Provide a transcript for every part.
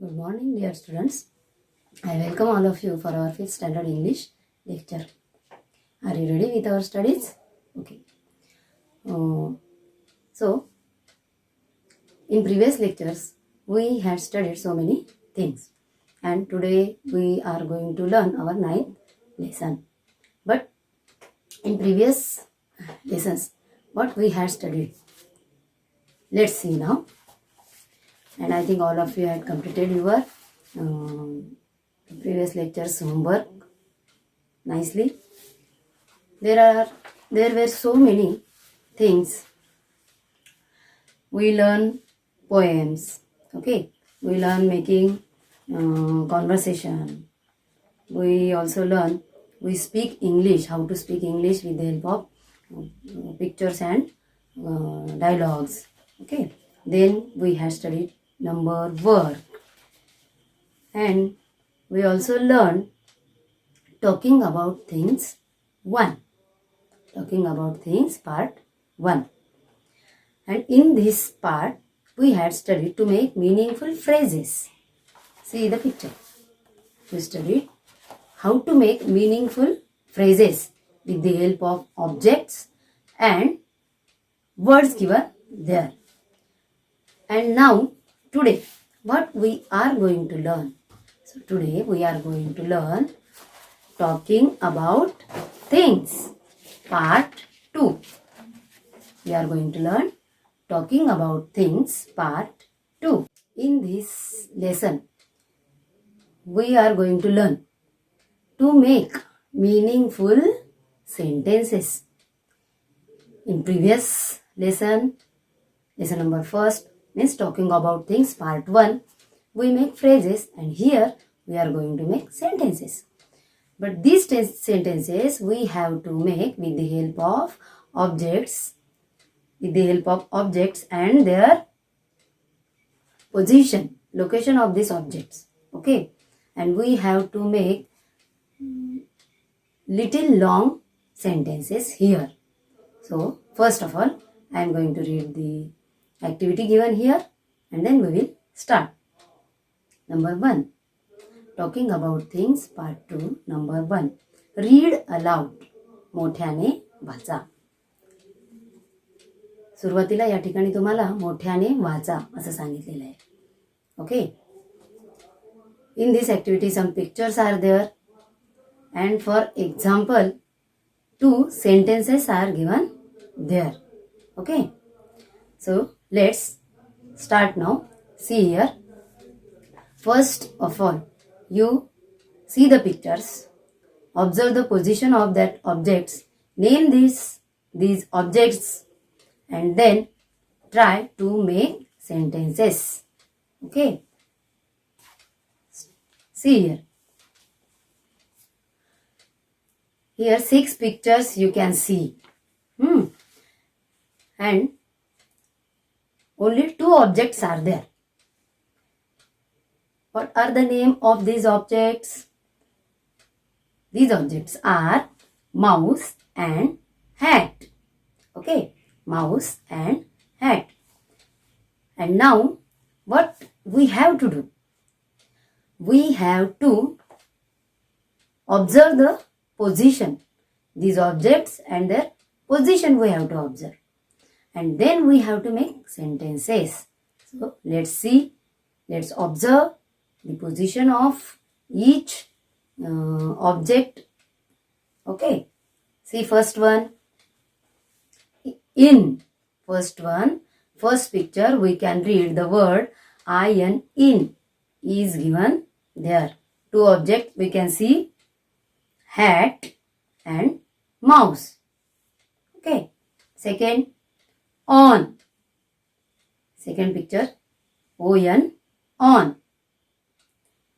Good morning, dear students. I welcome all of you for our 5th standard English lecture. Are you ready with our studies? Okay. So, in previous lectures, we had studied so many things. And today we are going to learn our 9th lesson. But in previous lessons, what we had studied? Let's see now. And I think all of you had completed your previous lectures homework nicely. There were so many things. We learn poems, okay? We learn making conversation. We also learn, we speak English, how to speak English with the help of pictures and dialogues, okay? Then we have studied number work. And we also learned talking about things 1. Talking about things part 1. And in this part, we had studied to make meaningful phrases. See the picture. We studied how to make meaningful phrases with the help of objects and words given there. And now, today, what we are going to learn? So today we are going to learn talking about things. Part 2. We are going to learn talking about things part 2. In this lesson, we are going to learn to make meaningful sentences. In previous lesson number 1 means talking about things part 1, we make phrases, and here we are going to make sentences. But these sentences we have to make with the help of objects, and their position, location of these objects. Okay, and we have to make little long sentences here. So first of all, I am going to read the activity given here, and then we will start. Number 1. Talking about things part 2. Number 1. Read aloud. मोठ्याने वाचा. सुरुवातीला या ठिकाणी तुम्हाला मोठ्याने वाचा असं सांगितलेलं आहे. Okay. In this activity some pictures are there, and for example 2 sentences are given there. Okay. So let's start now. See here. First of all, you see the pictures, observe the position of that objects, name these objects, and then try to make sentences. Okay. See here. Here 6 pictures you can see. And only 2 objects are there. What are the name of these objects? These objects are mouse and hat. Okay, mouse and hat. And now what we have to do? We have to observe the position. These objects and their position we have to observe. And then we have to make sentences. So let's see. Let's observe the position of each object. Okay. See first one. In first picture we can read the word in is given there. 2 objects we can see, hat and mouse. Okay. Second, on. Second picture, on.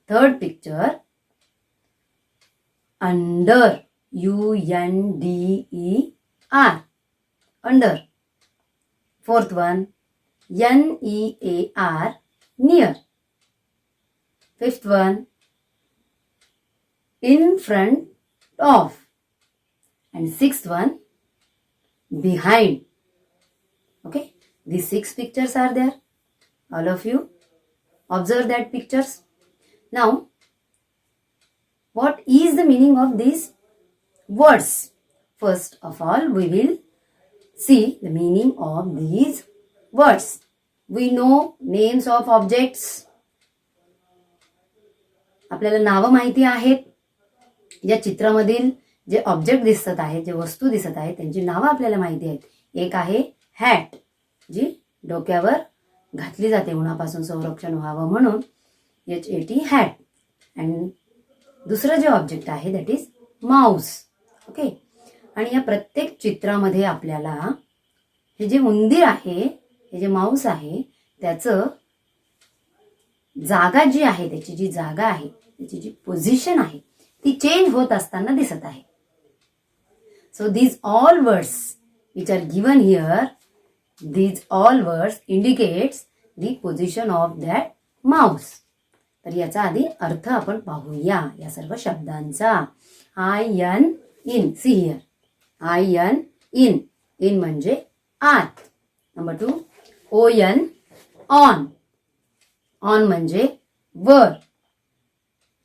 Third picture, under, UNDER, under. Fourth one, NEAR, near. Fifth one, in front of. And sixth one, behind. Okay, these 6 pictures are there. All of you Observe that pictures. Now, what is the meaning of these words? First of all, we will see the meaning of these words. We know names of objects. आपल्याला नावं माहिती आहेत. या चित्रामधील जे object दिसत आहेत, जे वस्तू दिसत आहेत, त्यांची नावं आपल्याला माहिती आहेत. एक आहे हॅट, जी डोक्यावर घातली जाते उन्हापासून संरक्षण व्हावं म्हणून, HAT हॅट. अँड दुसरं जे ऑब्जेक्ट आहे दॅट इज माऊस. ओके. आणि या प्रत्येक चित्रामध्ये आपल्याला हे जे उंदीर आहे, हे जे माऊस आहे, त्याचं जागा जी आहे, त्याची जी जागा आहे, त्याची जी पोझिशन आहे, ती चेंज होत असताना दिसत आहे. सो these all words which are given here, these all words indicates the position of that mouse. तर याचा आधी अर्थ आपण पाहूया या सर्व शब्दांचा. IN, in, see here. IN, in. In म्हणजे आत. Number 2, ON, on. ऑन म्हणजे वर.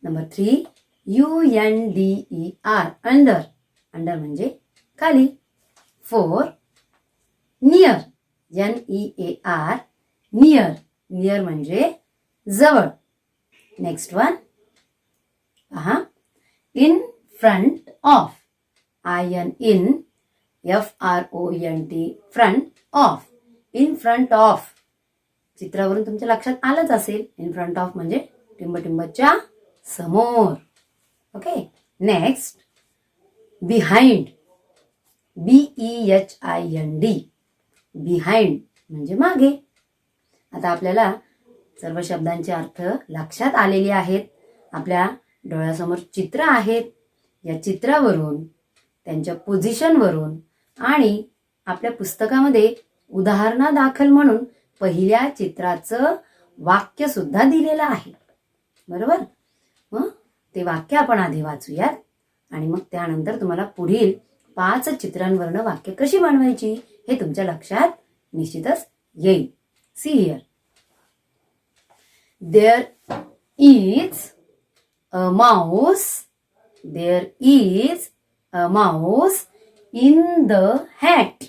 Number 3, UNDER, under. अंडर म्हणजे खाली. 4, नियर. NEAR, near. नियर म्हणजे जवळ. नेक्स्ट वन पहा, in front of. IN, in. FRONT, front of. In front of. चित्रावरून तुमच्या लक्षात आलंच असेल, इन फ्रंट ऑफ म्हणजे टिंबटिंबच्या समोर. Okay. Next, behind. BEHIND, behind म्हणजे मागे. आता आपल्याला सर्व शब्दांचे अर्थ लक्षात आलेले आहेत. आपल्या डोळ्यासमोर चित्र आहेत. या चित्रावरून, त्यांच्या पोझिशनवरून आणि आपल्या पुस्तकामध्ये उदाहरणादाखल म्हणून पहिल्या चित्राचं वाक्य सुद्धा दिलेलं आहे. बरोबर. मग ते वाक्य आपण आधी वाचूयात आणि मग त्यानंतर तुम्हाला पुढील 5 चित्रांवरनं वाक्य कशी बनवायची हे तुमच्या लक्षात निश्चितच येईल. See here. There is a mouse. There is a mouse in the hat.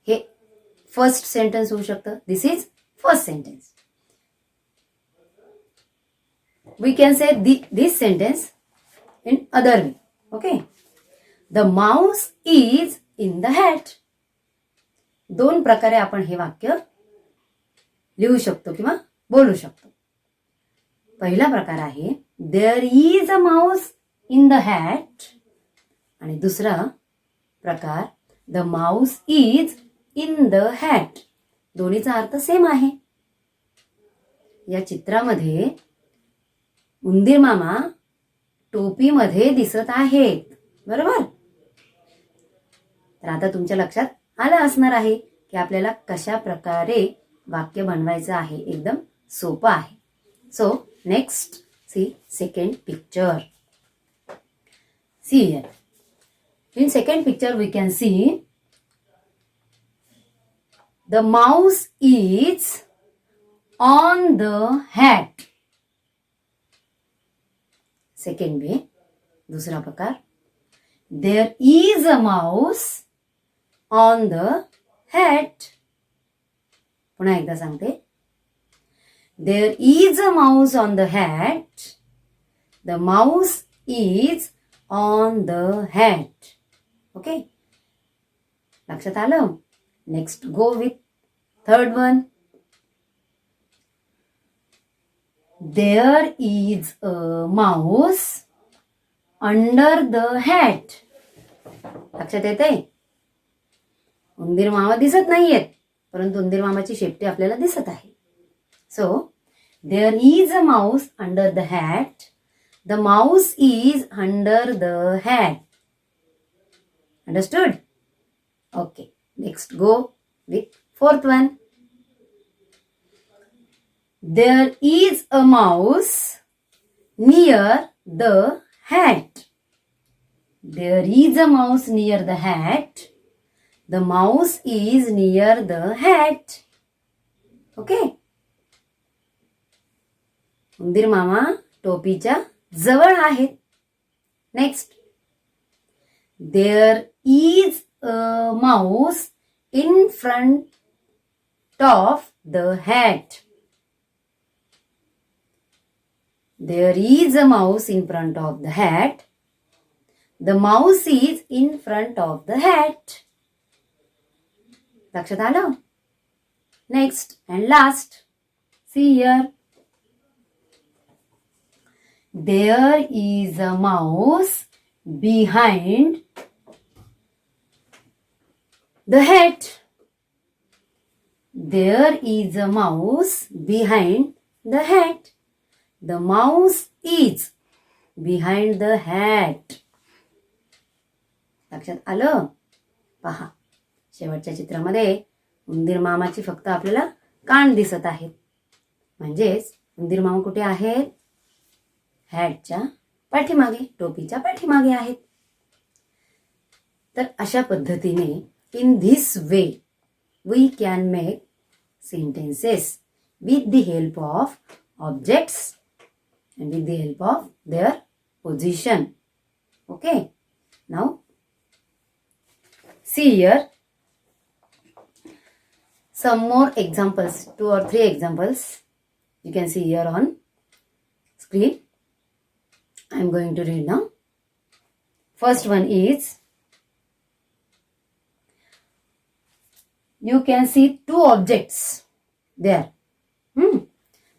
हे फर्स्ट सेंटेन्स होऊ शकतं. This is first sentence. We can say this sentence in other way. Okay. The mouse is in the hat. दोन प्रकारे आपण हे वाक्य लिहू शकतो किंवा बोलू शकतो. पहिला प्रकार आहे there is a mouse in the hat. आणि दुसरा प्रकार the mouse is in the hat. दोन्हीचा अर्थ सेम आहे. या चित्रामध्ये उंदीर मामा टोपीमध्ये दिसत आहेत. बरोबर. तर आता तुमच्या लक्षात आलं असणार आहे की आपल्याला कशा प्रकारे वाक्य बनवायचं आहे. एकदम सोपं आहे. So next see second picture. See here. In second picture we can see the mouse is on the hat. Second way, दूसरा प्रकार, there is a mouse on the hat. पुन्हा एकदा सांगते. There is a mouse on the hat. The mouse is on the hat. Okay. लक्षात आलं. Next go with third one. There is a mouse under the hat. लक्षात येते. उंदीर मामा दिसत नाहीयेत, परंतु उंदीर मामाची शेपटी आपल्याला दिसत आहे. सो there is a mouse under the hat. The mouse is under the hat. Understood? Okay. Next go with fourth one. There is a mouse near the hat. There is a mouse near the hat. The mouse is near the hat. Okay. उंदीर मामा टोपीच्या जवळ आहेत. Next, there is a mouse in front of the hat. There is a mouse in front of the hat. The mouse is in front of the hat. लक्षात आलं? Next and last, see here. There is a mouse behind the hat. There is a mouse behind the hat. The mouse is behind the hat. लक्षात आलं? पहा, शेवटच्या चित्रामध्ये उंदीर मामाची फक्त आपल्याला कान दिसत आहेत. म्हणजेच उंदीर मामा कुठे आहेत? हॅटच्या पाठीमागे, टोपीच्या पाठीमागे आहेत. तर अशा पद्धतीने in this way we can make sentences with the help of objects and with the help of their position. Okay, now see here some more examples, 2 or 3 examples you can see here on screen. I am going to read now. First one is, you can see 2 objects there.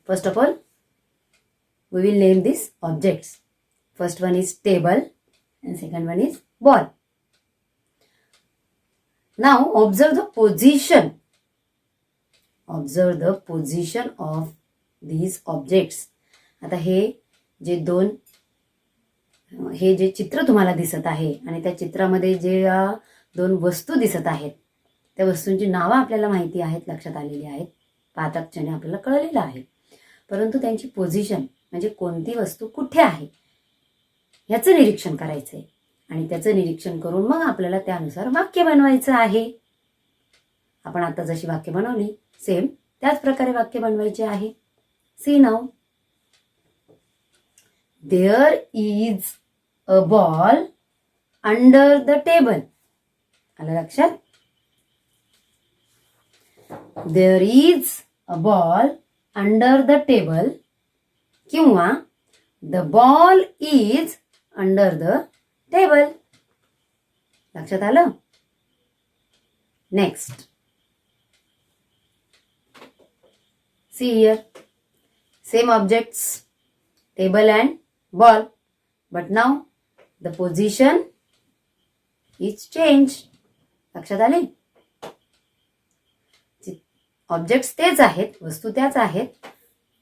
First of all, we will name these objects. First one is table and second one is ball. Now observe the position. Observe the position of these objects. आता हे जे चित्र तुम्हाला दिसत आहे आणि त्या चित्रामध्ये जे 2 वस्तू दिसत आहेत त्या वस्तूंची नावं आपल्याला माहिती आहेत, लक्षात आलेली आहेत, पाहता क्षणी आपल्याला कळलेलं आहे. परंतु त्यांची पोझिशन म्हणजे कोणती वस्तू कुठे आहे याचं निरीक्षण करायचं आहे आणि त्याचं निरीक्षण करून मग आपल्याला त्यानुसार वाक्य बनवायचं आहे. आपण आता जशी वाक्य बनवली सेम त्याच प्रकारे वाक्य बनवायचे आहे. See now, there is a ball under the table. आलं लक्षात? There is a ball under the table किंवा the ball is under the table. लक्षात आलं? Next, see here, same objects, table and ball, but now the position is change. लक्षात आले? Objects तेच आहेत, वस्तू त्याच आहेत.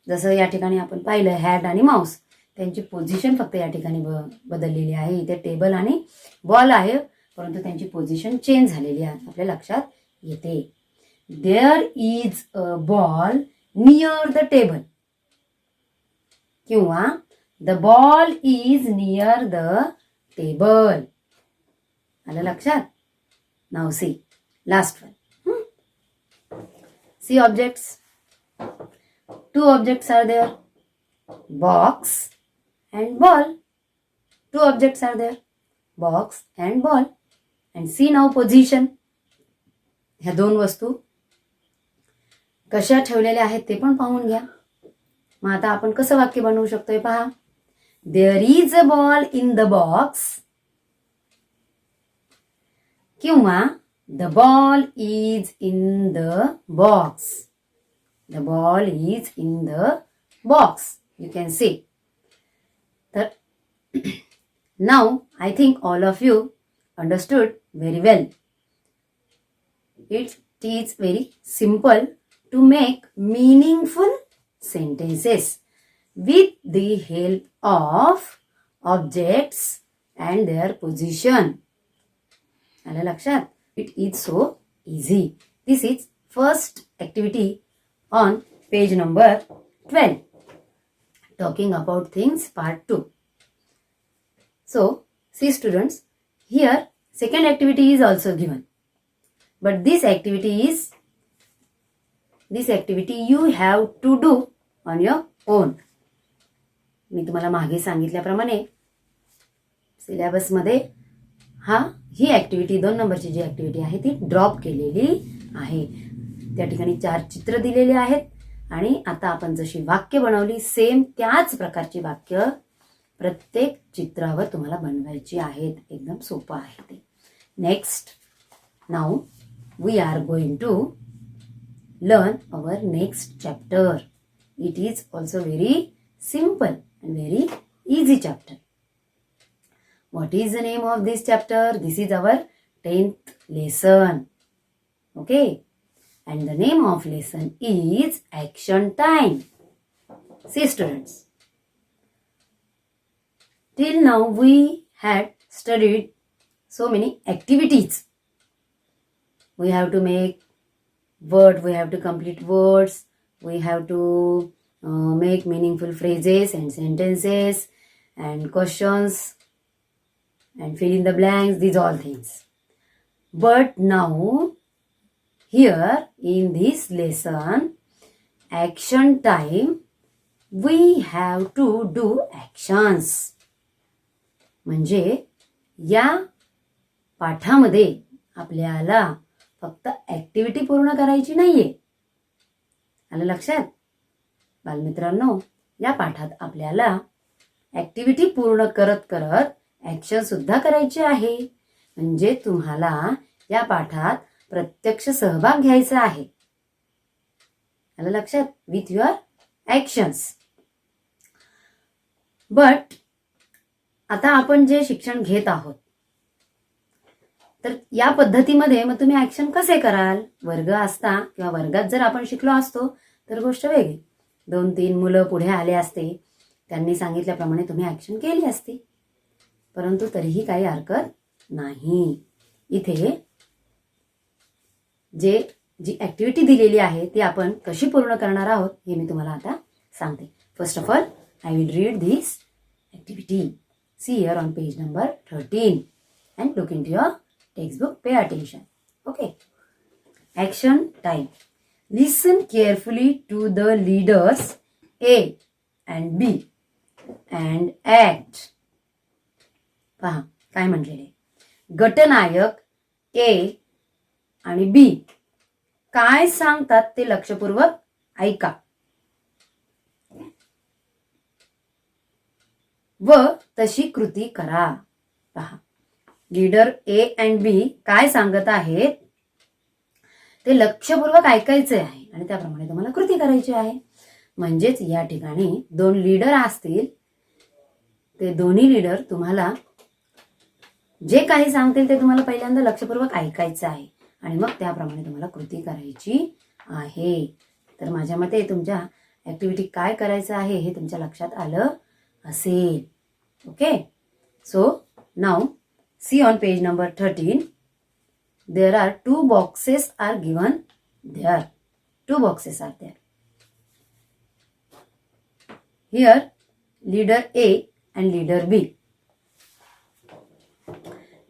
जसं या ठिकाणी आपण पाहिलं हॅट आणि माऊस, त्यांची पोझिशन फक्त या ठिकाणी बदललेली आहे. इथे टेबल आणि बॉल आहे परंतु त्यांची पोझिशन चेंज झालेली आहे, आपल्या लक्षात येते. There is a ball near the table किंवा the ball is near the table. आलं लक्षात? Now see last one. See objects. 2 objects are there, box and ball. 2 objects are there, box and ball. And see now position. ह्या 2 वस्तू कशा ठेवलेल्या आहेत ते पण पाहून घ्या. मग आता आपण कसं वाक्य बनवू शकतोय पहा. There is a ball in the box किंवा the ball is in the box. The ball is in the box. You can see. Now I think all of you understood very well. It is very simple to make meaningful sentences with the help of objects and their position. आलं लक्षात? It is so easy. This is first activity on page number 12, talking about things part 2. So see students, here second activity is also given, but this activity you have to do on your own. मी तुम्हाला मागे सांगितल्याप्रमाणे सिलेबसमध्ये ही activity 2 नंबरची जी activity आहे ती drop केलेली आहे. त्या ठिकाणी 4 चित्र दिलेले आहेत आणि आता आपण जशी वाक्य बनवली सेम त्याच प्रकारची वाक्य प्रत्येक चित्रावर तुम्हाला बनवायची आहेत. एकदम सोपं आहे ते. Next, now we are going to learn our next chapter. It is also very simple and very easy chapter. What is the name of this chapter? This is our 10th lesson. Okay. And the name of lesson is action time. See students. Till now we had studied so many activities. We have to make words, we have to complete words, we have to make meaningful phrases and sentences and questions and fill in the blanks, these all things. But now, here in this lesson, action time, we have to do actions. म्हणजे या पाठामध्ये आपल्याला फक्त activity पूर्ण करायची नाहीये. आलं लक्षात? बालमित्रांनो, या पाठात आपल्याला ॲक्टिव्हिटी पूर्ण करत करत ॲक्शन सुद्धा करायचे आहे. म्हणजे तुम्हाला या पाठात प्रत्यक्ष सहभाग घ्यायचा आहे. आलं लक्षात? With your actions. बट आता आपण जे शिक्षण घेत आहोत तर या पद्धतीमध्ये मग तुम्ही ॲक्शन कसे कराल? वर्ग असता किंवा वर्गात जर आपण शिकलो असतो तर गोष्ट वेगळी. 2-3 मुलं पुढे आले असते, त्यांनी सांगितल्याप्रमाणे तुम्ही ॲक्शन केली असती. परंतु तरीही काही हरकत नाही. इथे जी ॲक्टिव्हिटी दिलेली आहे ती आपण कशी पूर्ण करणार आहोत हे मी तुम्हाला आता सांगते. First of all I will read this activity. See here on page number 13 and look in to your textbook. Pay attention. Okay. Action time. Listen carefully to the leaders A and B and act. पहा काय म्हटलेले. गटनायक A आणि B काय सांगतात ते लक्षपूर्वक ऐका व तशी कृती करा. पहा, लीडर A and B काय सांगत आहेत ते लक्षपूर्वक ऐकायचे आहे आणि त्याप्रमाणे तुम्हाला कृती करायची आहे. म्हणजेच या ठिकाणी 2 लीडर असतील, ते दोन्ही लीडर तुम्हाला जे काही सांगतील ते तुम्हाला पहिल्यांदा लक्षपूर्वक ऐकायचं आहे आणि मग त्याप्रमाणे तुम्हाला कृती करायची आहे. तर माझ्या मते तुमच्या ॲक्टिव्हिटी काय करायचं आहे हे तुमच्या लक्षात आलं असेल. Okay. So now see on page number 13. There are 2 boxes are given there. 2 boxes are there. Here leader A and leader B.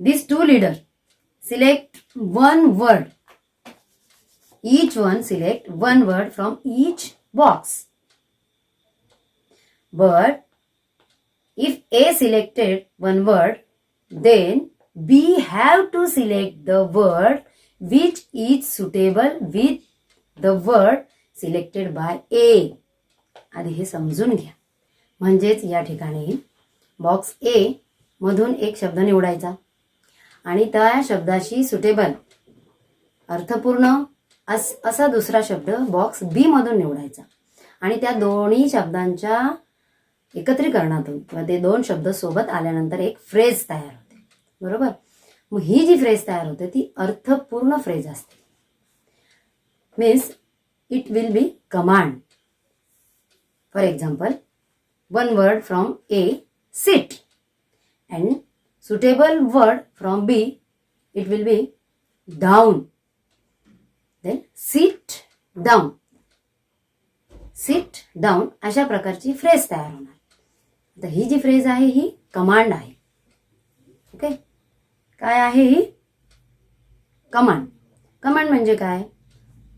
These 2 leaders select one word. Each one select one word from each box. But if A selected one word, then B have to select the word which is suitable with the word selected by A. आधी हे समजून घ्या. म्हणजेच या ठिकाणी box A मधून एक शब्द निवडायचा आणि त्या शब्दाशी सुटेबल अर्थपूर्ण असा दुसरा शब्द बॉक्स बी मधून निवडायचा आणि त्या दोन्ही शब्दांच्या एकत्रीकरणातून किंवा ते 2 शब्द सोबत आल्यानंतर एक फ्रेज तयार होते. बरोबर. मग ही जी फ्रेज तयार होते ती अर्थपूर्ण फ्रेज असते. Means it will be command. For example, one word from A, sit, and suitable word from B, it will be down. Then sit down. Sit down अशा प्रकारची फ्रेज तयार होणार. आता ही जी फ्रेज आहे ही कमांड आहे. ओके. काय आहे ही? कमांड. कमांड म्हणजे काय?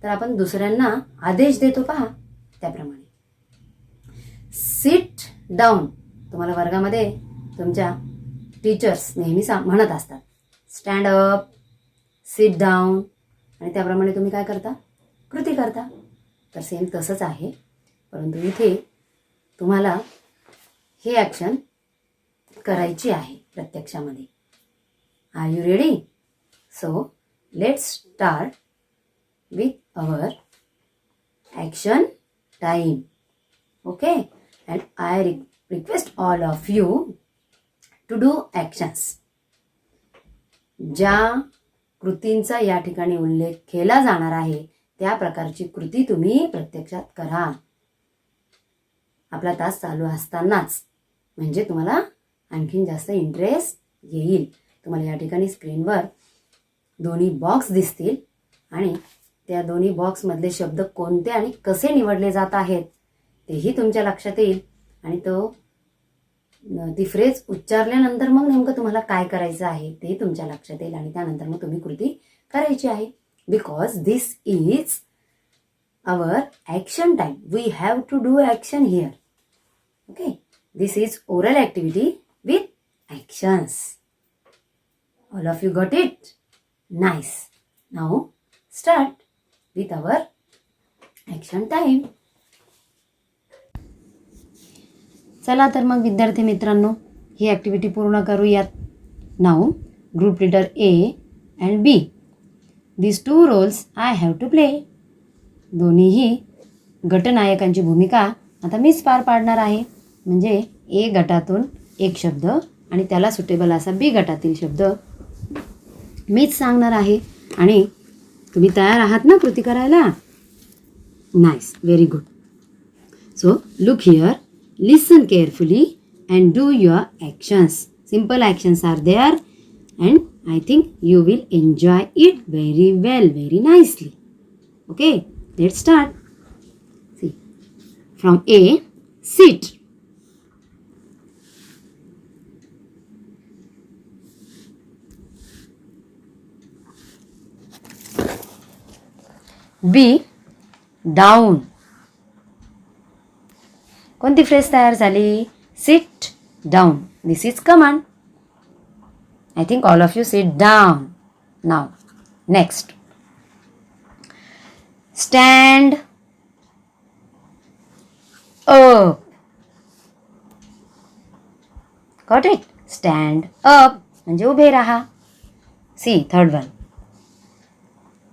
तर आपण दुसऱ्यांना आदेश देतो पहा त्याप्रमाणे. Sit down. तुम्हाला वर्गामध्ये तुमच्या टीचर्स नेहमी म्हणत असतात स्टँड अप, सिट डाऊन, आणि त्याप्रमाणे तुम्ही काय करता, कृती करता. तर सेम तसंच आहे, परंतु इथे तुम्हाला हे ॲक्शन करायची आहे प्रत्यक्षामध्ये. Are you ready? So let's start with our action time. Okay, and I request all of you to do actions. ज्या कृतींचा या ठिकाणी उल्लेख केला जाणार आहे त्या प्रकारची कृती तुम्ही प्रत्यक्षात करा आपला तास चालू असतानाच, म्हणजे तुम्हाला आणखीन जास्त इंटरेस्ट येईल. तुम्हाला या ठिकाणी स्क्रीनवर दोन्ही बॉक्स दिसतील आणि त्या दोन्ही बॉक्समधले शब्द कोणते आणि कसे निवडले जात आहेत तेही तुमच्या लक्षात येईल. आणि ती फ्रेज उच्चारल्यानंतर मग नेमकं तुम्हाला काय करायचं आहे ते तुमच्या लक्षात येईल आणि त्यानंतर मग तुम्ही कृती करायची आहे. Because this is our action time. We have to do action here. Okay, this is oral activity with actions. All of you got it? Nice. Now start with our action time. चला तर मग विद्यार्थी मित्रांनो ही activity पूर्ण करूयात. Now group leader A and B. These two roles I have to play. दोन्हीही गटनायकांची भूमिका आता मीच पार पाडणार आहे. म्हणजे ए गटातून एक शब्द आणि त्याला सुटेबल असा बी गटातील शब्द मीच सांगणार आहे. आणि तुम्ही तयार आहात ना कृती करायला? Nice, very good. So look here, listen carefully and do your actions. Simple actions are there and I think you will enjoy it very well, very nicely. Okay, let's start. See, from A, sit. B, down. कोणती phrase तयार झाली? Sit down. This is command. I think all of you sit down. Now, next. Stand up. Got it? Stand up म्हणजे उभे राहा. See, third one.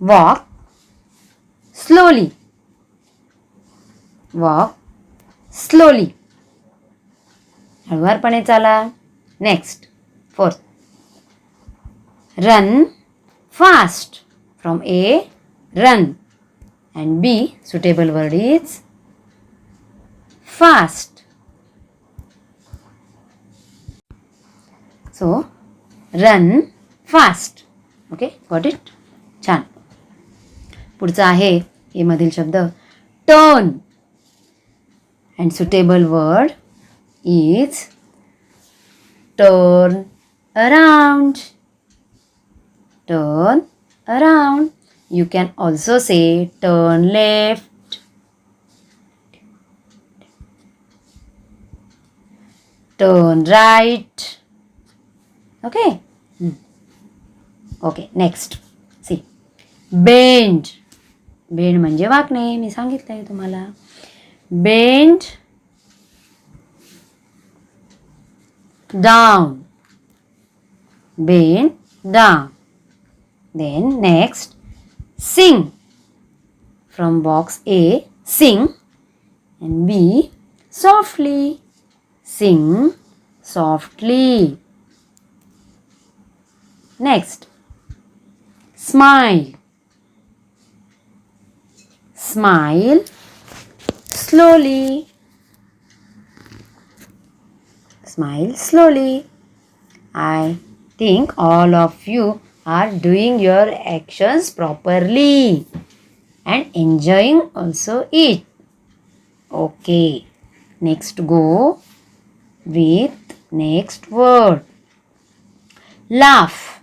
Walk slowly. Walk slowly. हळुवारपणे चाला. Next, fourth. Run fast. From A, run. And B, suitable word is fast. So, run fast. Okay, got it? छान. पुढचा आहे ए मधील शब्द turn. And suitable word is turn around. Turn around. You can also say turn left, turn right. Okay? Okay, next. See. Bend. Bend म्हणजे वाकणे. मी सांगितलंय तुम्हाला. Bend down. Bend down. Then next. Sing. From box A, sing, and B, softly. Sing softly. Next, smile. Smile slowly. Smile slowly. I think all of you are doing your actions properly and enjoying also it. Okay, next go with next word. Laugh.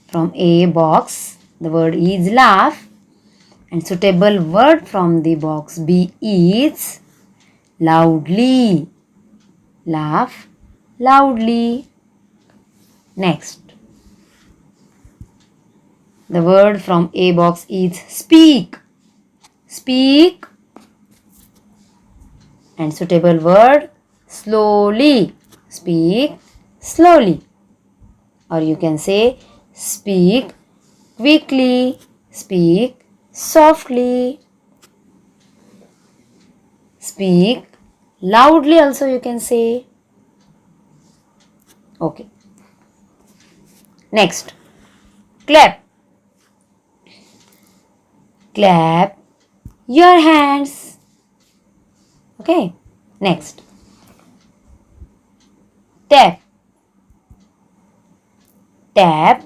From A box, the word is laugh, and suitable word from the box B is loudly. Laugh loudly. Next. The word from A box is speak. Speak. And suitable word slowly. Speak slowly. Or you can say speak quickly. Speak softly. Speak loudly also you can say. Okay. Next. Clap. Clap your hands. Okay. Next. Tap. Tap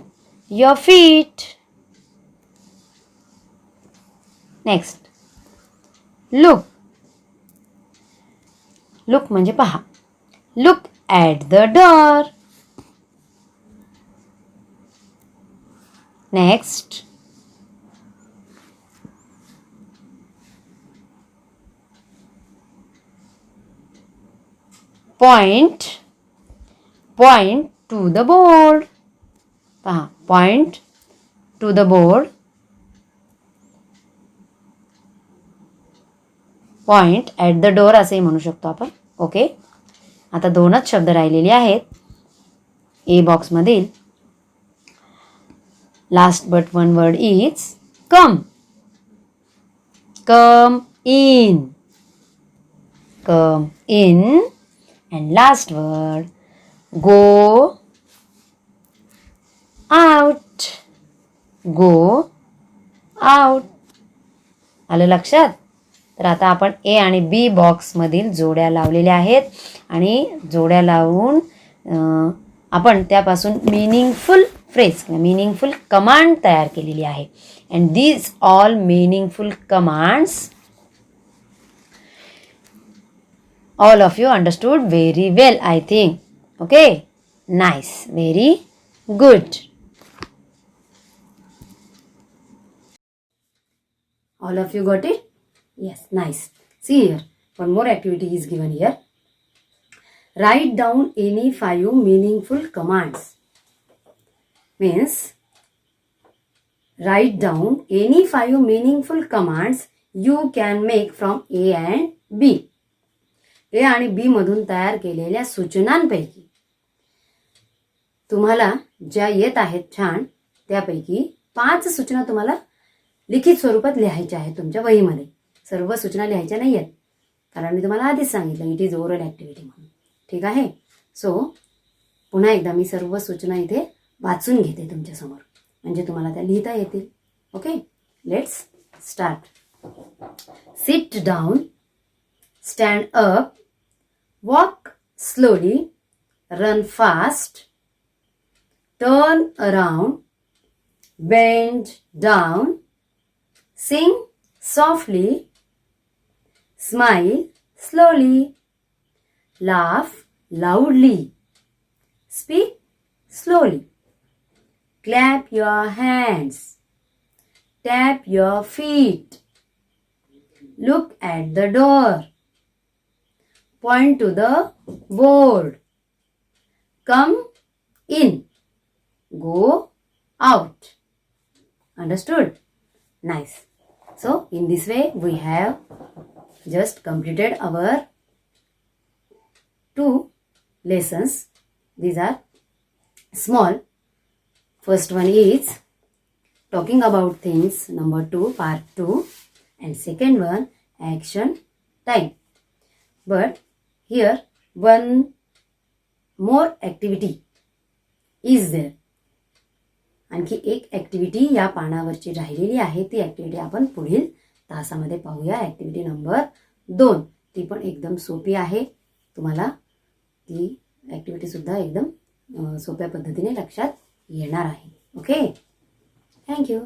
your feet. Next. Look. Look म्हणजे पहा. Look at the door. Next. Point. Point to the board. पहा. Point to the board. Point at the door असेही म्हणू शकतो आपण. Okay. आता दोनच शब्द राहिलेले आहेत ए बॉक्स मधील. Last but one word is come. Come in. Come in. And last word go out. Go out. आलं लक्षात? तर आता आपण ए आणि बी बॉक्स मधील जोड्या लावलेल्या आहेत आणि जोड्या लावून आपण त्यापासून मीनिंगफुल फ्रेज किंवा मीनिंगफुल कमांड तयार केलेली आहे. And these all meaningful commands all of you understood very well, I think. Okay, nice, very good. All of you got it? Yes, nice. See here, one more activity is given here. Write down any 5 meaningful commands. Means write down any 5 meaningful commands you can make from A and B. ए आणि B मधून तयार केलेल्या सूचनांपैकी तुम्हाला ज्या येत आहेत छान त्यापैकी 5 सूचना तुम्हाला लिखित स्वरूपात लिहायच्या आहेत तुमच्या वहीमध्ये. सर्व सूचना लिहायच्या नाही आहेत कारण मी तुम्हाला आधीच सांगितलं इट इज ओरल ॲक्टिव्हिटी म्हणून. ठीक आहे. सो पुन्हा एकदा मी सर्व सूचना इथे वाचून घेते तुमच्यासमोर म्हणजे तुम्हाला त्या लिहिता येतील. Okay, let's start. Sit down. Stand up, walk slowly, run fast, turn around, bend down, sing softly, smile slowly, laugh loudly, speak slowly, clap your hands, tap your feet, look at the door, point to the board, come in, go out. Understood? Nice. So in this way we have just completed our 2 lessons. These are small. First one is talking about things, number 2, part 2, and second one action time. But here one more activity is there. आणखी एक activity या पानावरची राहिलेली आहे. ती activity आपण पुढील तासामध्ये पाहूया. Activity number 2. ती पण एकदम सोपी आहे. तुम्हाला ती ॲक्टिव्हिटी सुद्धा एकदम सोप्या पद्धतीने लक्षात येणार आहे. Okay, thank you.